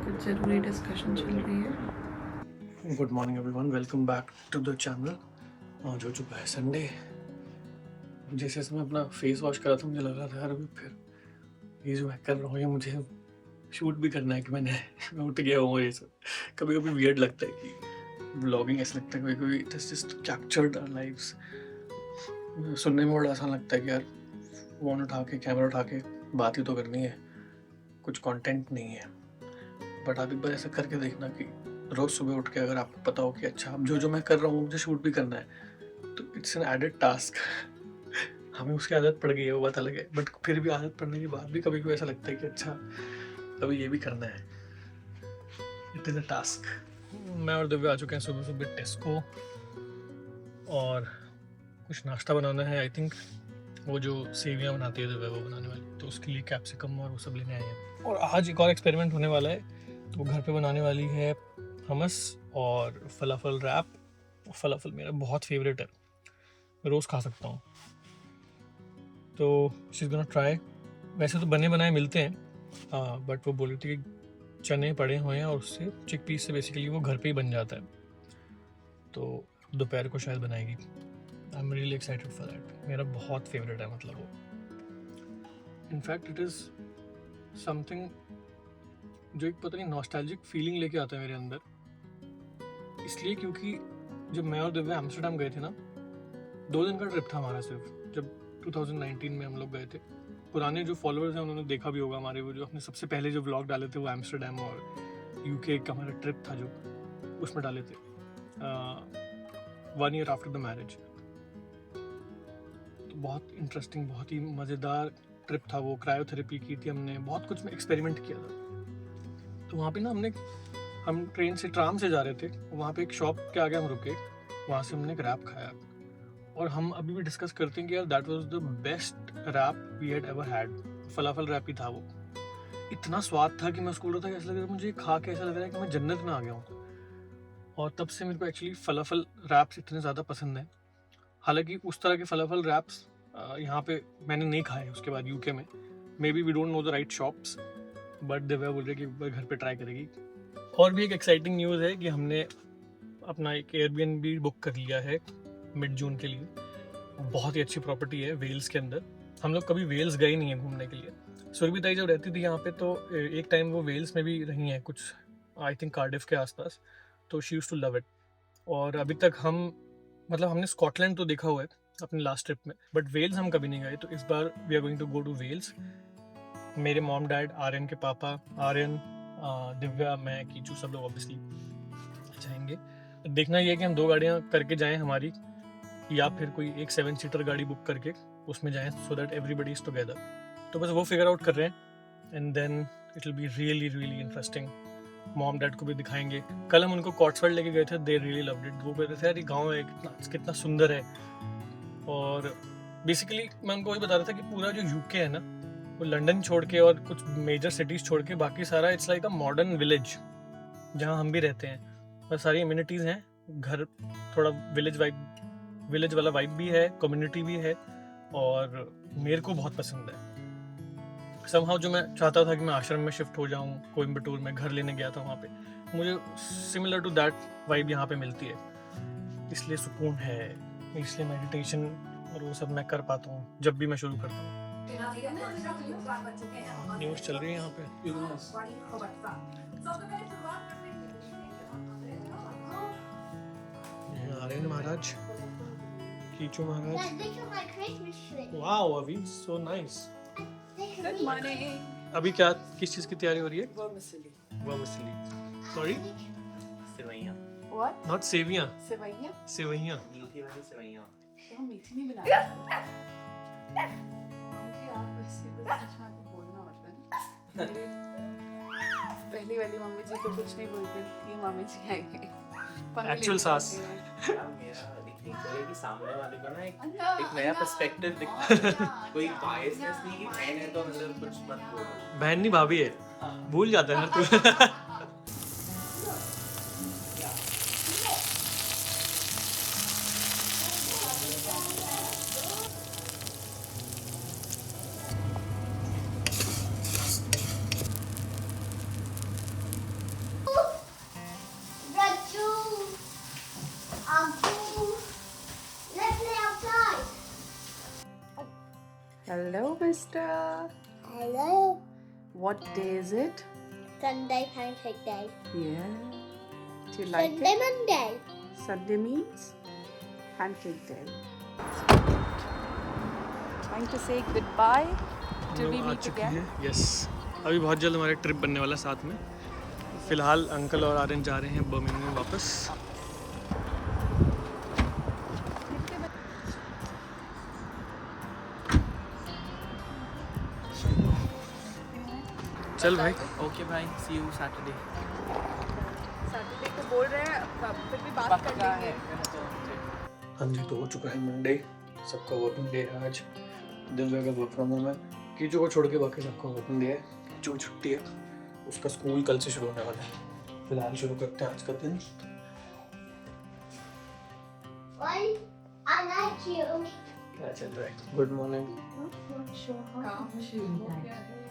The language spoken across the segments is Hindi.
कुछ ज़रूरी डिस्कशन चल रही है। Good morning everyone, welcome back to the channel. आज हो चुका है संडे। जैसे मैं अपना फेस वॉश कर रहा था, मुझे लग रहा था यार अभी फिर ये जो मैं कर रहा हूँ ये मुझे शूट भी करना है कि मैं उठ गया हूँ। ये सब कभी कभी वियर्ड लगता है कि ब्लॉगिंग ऐसा लगता है, कभी कभी it is just captured our lives. सुनने में बड़ा आसान लगता है कि यार फ़ोन उठा के कैमरा उठा के बात ही तो करनी है, कुछ कंटेंट नहीं है। बट आप एक बार ऐसा करके देखना कि रोज़ सुबह उठ के अगर आपको पता हो कि अच्छा अब जो मैं कर रहा हूँ मुझे शूट भी करना है, तो इट्स एन एडेड टास्क। हमें उसकी आदत पड़ गई है, वो बात अलग है, बट फिर भी आदत पड़ने के बाद भी कभी कभी ऐसा लगता है कि अच्छा अभी ये भी करना है। It is a task. मैं और दिव्या आ चुके हैं सुबह सुबह टेस्को, और कुछ नाश्ता बनाना है। आई थिंक वो जो सेवियाँ बनाती है दिव्या वो बनाने वाली, तो उसके लिए कैप्सिकम और वो सब लेने आए हैं। और आज एक और एक्सपेरिमेंट होने वाला है, तो वो घर पे बनाने वाली है हमस और फलाफल रैप। फलाफल मेरा बहुत फेवरेट है, मैं रोज़ खा सकता हूँ, तो शी इज़ गोना ट्राई। वैसे तो बने बनाए मिलते हैं, बट वो बोल रही थी कि चने पड़े हुए हैं और उससे चिक पीस से बेसिकली वो घर पे ही बन जाता है, तो दोपहर को शायद बनाएगी। I am really excited for that. मेरा बहुत फेवरेट है, मतलब वो इनफैक्ट इट इज़ समथिंग जो एक पता नहीं नॉस्टैल्जिक फीलिंग लेके आता है मेरे अंदर। इसलिए क्योंकि जब मैं और दिव्या एम्स्टर्डम गए थे ना, 2 दिन का ट्रिप था हमारा सिर्फ, जब 2019 में हम लोग गए थे। पुराने जो फॉलोअर्स हैं उन्होंने देखा भी होगा हमारे वो जो अपने सबसे पहले जो व्लॉग डाले थे, वो एम्स्टर्डम और यूके का हमारा ट्रिप था जो उसमें डाले थे 1 ईयर आफ्टर द मैरिज। तो बहुत इंटरेस्टिंग, बहुत ही मज़ेदार ट्रिप था वो। क्रायोथेरेपी की थी हमने, बहुत कुछ में एक्सपेरिमेंट किया था। तो वहाँ पे ना हम ट्रेन से ट्राम से जा रहे थे, वहाँ पे एक शॉप के आगे हम रुके, वहाँ से हमने एक रैप खाया, और हम अभी भी डिस्कस करते हैं कि यार that was the best wrap we had ever had. Falafel wrap ही था वो। इतना स्वाद था कि मैं उसको बोल रहा था कि ऐसा लग रहा है मुझे खा के ऐसा लग रहा है कि मैं जन्नत में आ गया हूँ। और तब से मेरे को एक्चुअली फलाफल रैप्स इतने ज़्यादा पसंद हैं। हालांकि उस तरह के फलाफल रैप्स यहाँ पे मैंने नहीं खाए उसके बाद यूके में। Maybe we don't know the right shops, but Divya बोल रही है कि घर पे ट्राई करेगी। और भी एक एक्साइटिंग न्यूज़ है कि हमने अपना एक एयरबीएनबी बुक कर लिया है मिड जून के लिए। बहुत ही अच्छी प्रॉपर्टी है वेल्स के अंदर। हम लोग कभी वेल्स गए नहीं है घूमने के लिए। सुरभि ताई जब रहती थी यहाँ पे, तो एक टाइम वो वेल्स में भी रही हैं कुछ, आई थिंक कार्डिफ के आसपास, तो she used to love it. और अभी तक हमने स्कॉटलैंड तो देखा हुआ है अपने लास्ट ट्रिप में, बट वेल्स हम कभी नहीं गए। तो इस बार we are going to go to Wales. मेरे मॉम डैड, आर्यन के पापा, आर्यन, दिव्या, मैं, कीचू, सब लोग ऑब्वियसली जाएंगे। देखना ये है कि हम 2 गाड़ियाँ करके जाएं हमारी, या फिर कोई एक 7 सीटर गाड़ी बुक करके उसमें जाएं, so that everybody is together. तो बस वो फिगर आउट कर रहे हैं, and then it will be really really interesting. Mom dad को भी दिखाएंगे। कल हम उनको कॉट्सवर्ल्ड लेके गए थे, दे रियली लव्ड इट। वो कहते थे यार ये गाँव है कितना सुंदर है। और बेसिकली मैं उनको वही बता रहा था कि पूरा जो यूके है ना, वो लंदन छोड़ के और कुछ मेजर सिटीज़ छोड़ के बाकी सारा it's like a modern village, जहाँ हम भी रहते हैं। और सारी इम्यूनिटीज़ हैं, घर थोड़ा विलेज वाला वाइब भी है, कम्युनिटी भी है, और मेरे को बहुत पसंद है। समहाउ जो मैं चाहता था कि मैं आश्रम में शिफ्ट हो जाऊँ, कोयम्बटूर में घर लेने गया था वहाँ पे, मुझे सिमिलर टू दैट वाइब यहाँ पे मिलती है। इसलिए सुकून है, इसलिए मेडिटेशन और वो सब मैं कर पाता हूँ जब भी मैं शुरू करता हूँ। न्यूज़ चल रही है यहाँ पे। आर्यन महाराज, कीचू महाराज। वाओ अभी सो नाइस। Good morning. अभी क्या किस चीज़ की तैयारी हो रही है? Vermicelli. सॉरी, सेवइयां। What? नॉट सेवियां, सेवइयां? सेवइयां। मीठी वाली सेवइयां। तो हम मीठी नहीं बना रहे। मम्मी आप ऐसे कुछ अच्छा बोलना मत है। पहली वाली मम्मी जी तो कुछ नहीं बोलते, ये मम्मी जी आएंगे। एक्चुअल सास। मेरा दिखने चाहिए कि सामने वाले को ना एक नया पर्सपेक्टिव दिखता है। कोई बायसनेस नहीं कि बहन है तो मतलब कुछ मत बोलो। बहन नहीं भाभी है, भूल जाता है हर तू। Hello, mister. Hello. What day is it? Sunday pancake day. Yeah. Do you like Sunday it? Monday. Sunday means pancake day. Trying to say goodbye till we meet again. Yes, अभी बहुत जल्द हमारे ट्रिप बनने वाला साथ में। फिलहाल अंकल और आर्यन जा रहे हैं बर्मिंघम वापस। चल भाई। ओके भाई, सी यू सैटरडे। सैटरडे को बोल रहे हैं, फिर भी बात कर लेंगे। हाँ जी, तो हो चुका है मंडे, सबका वर्किंग डे है आज। दिव्या का वर्क फ्रॉम होम है, कीचू को छोड़ के बाकी सबका वर्किंग डे है। कीचू छुट्टी है, उसका स्कूल कल से शुरू होने वाला है। फिलहाल शुरू करते हैं आज का दिन। Why? I like you. क्या चल रहा है? Good morning.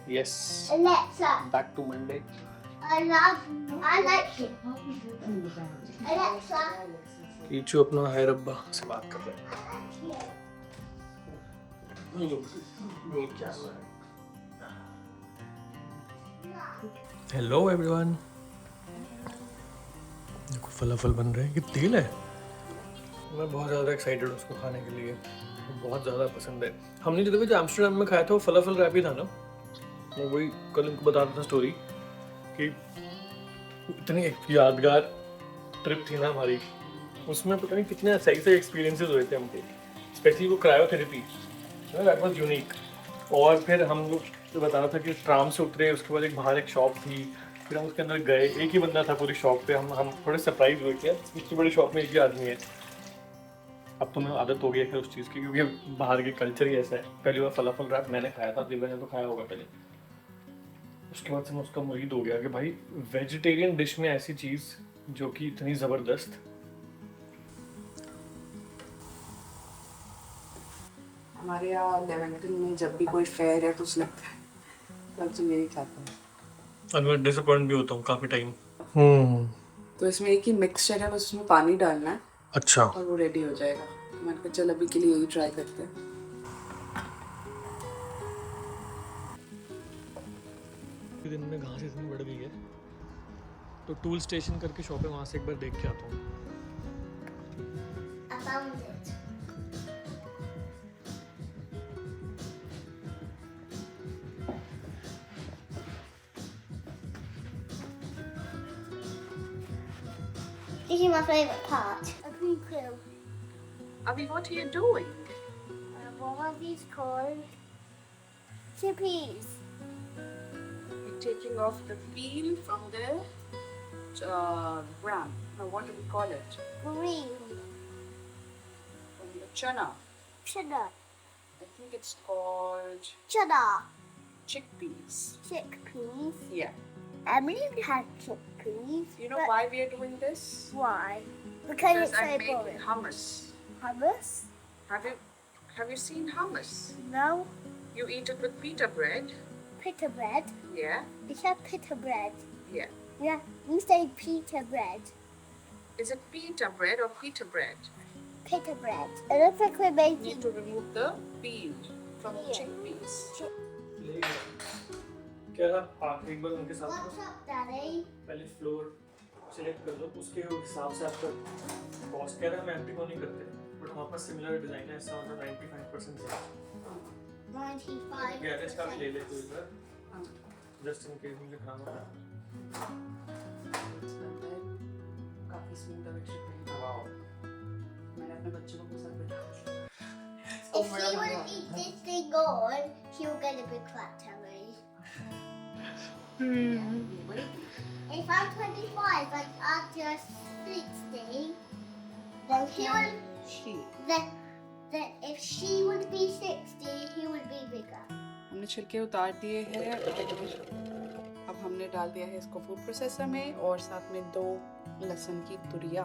Yes, Alexa, back to Monday. I like you. Alexa, कीचू अपना है रब्बा से बात कर रहा है। क्या हुआ है? Hello everyone. देखो फलाफल बन रहे हैं, ये तेल है। मैं बहुत ज़्यादा एक्साइटेड हूँ उसको खाने के लिए, बहुत ज़्यादा पसंद है। हमने जो एम्स्टर्डम में खाया था वो फलाफल रैप ही था ना। मैं वही कल इनको बता रहा था स्टोरी कि इतनी यादगार ट्रिप थी ना हमारी, उसमें पता नहीं कितने सही से एक्सपीरियंसेस हुए थे हमके, स्पेशली वो क्रायोथेरेपी, दैट वाज यूनिक। और फिर हम लोग बता रहा था कि ट्राम से उतरे, उसके बाद एक बाहर एक शॉप थी, फिर हम उसके अंदर गए, एक ही बंदा था पूरी शॉप पे। हम थोड़े सरप्राइज हुए कि इतनी बड़ी शॉप में एक ही आदमी है। अब तो मैं आदत हो गई है उस चीज़ की, क्योंकि बाहर के कल्चर ही ऐसा है। पहली बार फलाफल रैप मैंने खाया था, दिव्या ने तो खाया होगा पहले। उसके बाद से मैं उसका मुरीद हो गया कि भाई वेजिटेरियन डिश में ऐसी चीज़ जो कि इतनी ज़बरदस्त। हमारे यहाँ लेवेंटन में जब भी कोई फेयर या कुछ लगता है तब तो यही खाता है। और मैं डिसअपॉइंट भी होता हूँ काफ़ी टाइम। तो इसमें एक ही मिक्सचर है, बस उसमें पानी डालना है अच्छा, और वो रेडी हो जाएगा। तो मैंने कहा चल अभी के लिए यही ट्राई करते हैं। दिन में घास इतनी बढ़ गई है, तो टूल स्टेशन करके शॉप है, वहाँ से एक बार देख के आता हूँ। I found it. This is my favourite part. A green quill. Abhi, what are you doing? What are these called? Chippies. You're taking off the peel from the gram. Now what do we call it? Green. From the chana. Cheddar. I think it's called Cheddar. chickpeas. Chickpeas. Yeah. Emily had chickpeas. You know but why we are doing this? Why? Because it's so I'm making boring. hummus. Hummus? Have you seen hummus? No. You eat it with pita bread. Pita bread. Yeah. You said pita bread. Yeah. Yeah. You say pita bread. Is it pita bread or pita bread? Pita bread. It looks like we're You need making. to remove the peel from the Yeah. chickpeas. क्या आप एक बार उनके साथ What's up, Daddy? पहले फ्लोर सिलेक्ट कर लो, उसके हिसाब से आपका कॉस्ट कह रहा है। हम एमपी को नहीं करते, बट हमारे पास सिमिलर डिजाइन है, ऐसा मतलब 95% है। 95. गैरेज का भी ले ले कोई बार, जस्ट इन केस मुझे खाना है। काफी स्मूथ है chickpea। वाओ, मैंने अपने बच्चे को पसंद बैठा। If she would eat this thing on, she will get a big fat tummy. If I'm 25 and I'm just 60, then he would. She. Then if she would be 60, he would be bigger. हमने छिलके उतार दिए हैं और अब हमने डाल दिया है इसको फूड प्रोसेसर में, और साथ में 2 लहसुन की तुरिया,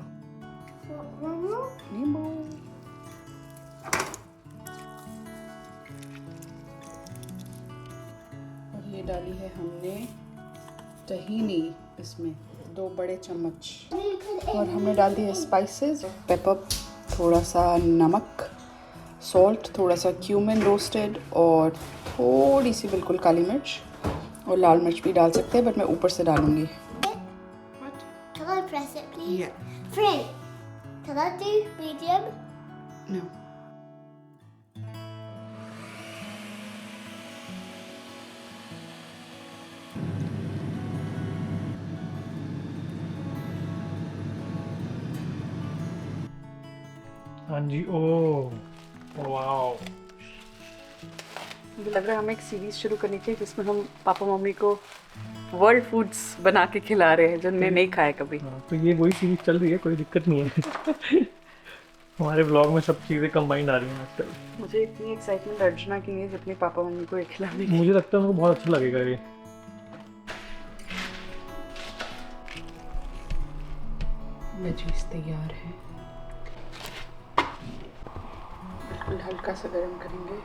नींबू। और ये डाली है हमने तहीनी, इसमें 2 बड़े चम्मच, और हमने डाल दिए स्पाइसेस, पेपर, थोड़ा सा नमक, सॉल्ट, थोड़ा सा क्यूमिन रोस्टेड और थोड़ी सी बिल्कुल काली मिर्च, और लाल मिर्च भी डाल सकते हैं बट मैं ऊपर से डालूंगी। Can I press it, please? Yeah. 3. Can I do medium? No. हाँ जी। Oh wow. मुझे लग रहा है हमें एक सीरीज शुरू करनी चाहिए जिसमें हम पापा मम्मी को वर्ल्ड फूड्स बना के खिला रहे हैं जिनने नहीं खाया कभी। हाँ, तो ये वही सीरीज चल रही है, कोई दिक्कत नहीं है। हमारे व्लॉग में सब चीज़ें कंबाइंड आ रही हैं आजकल। मुझे इतनी एक्साइटमेंट अर्चना की है जितनी पापा मम्मी को ये खिलाने की। मुझे लगता है उनको बहुत अच्छा लगेगा ये। वेजीज तैयार है, बिल्कुल हल्का सा गर्म करेंगे।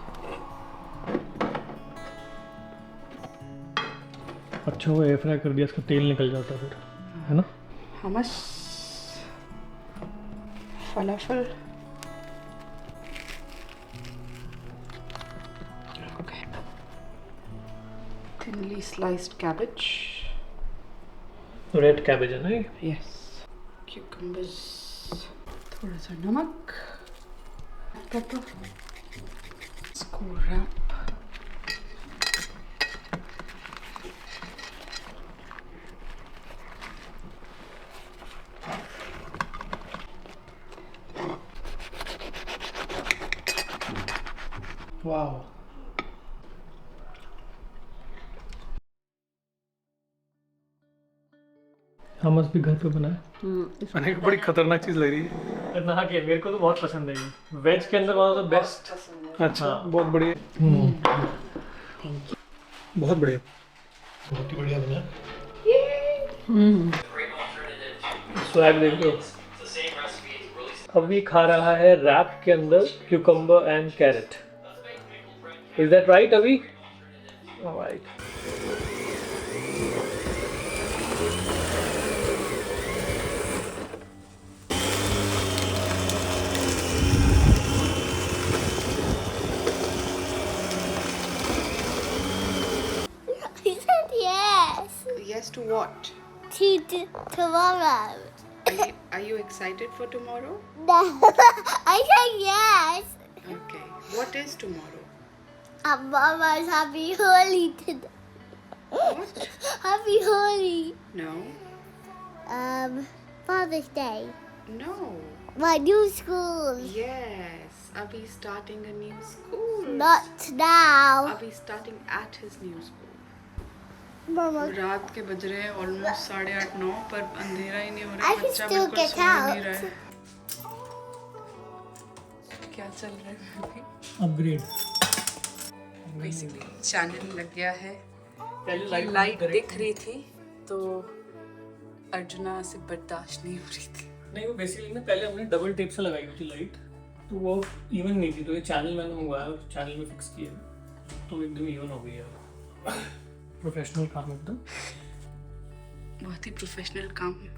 अच्छा वो एयर फ्राई कर दिया, इसका तेल निकल जाता है फिर, है ना? हमस फलाफल, okay. Thinly sliced cabbage, red cabbage है ना ये? yes. Cucumbers, थोड़ा सा नमक, pepper, इसको wrap. वाह। हमस भी घर पे बनाए। मैंने बड़ी खतरनाक चीज लग रही है। खतरनाक है, मेरे को तो बहुत पसंद है ये। वेज के अंदर वन ऑफ द बेस्ट। अच्छा, बहुत बढ़िया। बहुत बढ़िया, बहुत ही बढ़िया बना। स्वैग देख लो। अभी खा रहा है रैप के अंदर cucumber and carrot. Is that right, Avi? All right. He said yes. Yes to what? Tomorrow. Are you excited for tomorrow? No. I said yes. Okay. What is tomorrow? Mama's happy Holi today. What? Happy Holi. No. Father's Day. No. My new school. Yes. Abhi starting a new school. Not now. Abhi starting at his new school. Mama. रात के बज रहे हैं ऑलमोस्ट 8:30-9 पर अंधेरा ही नहीं हो रहा I है। can बच्चा still बिल्कुल get सो नहीं out. रहा है। क्या चल रहा है? अपग्रेड। बेसिकली चैनल लग गया है। पहले लाइट दिख रही थी तो अर्जुना से बर्दाश्त नहीं हो रही थी। नहीं, वो बेसिकली ना पहले हमने डबल टेप से लगाई हुई थी लाइट, तो वो इवन नहीं थी, तो ये चैनल मैंने मंगवाया और चैनल में फिक्स किया, तो एकदम इवन हो गई है। प्रोफेशनल काम एकदम। बहुत ही प्रोफेशनल काम है।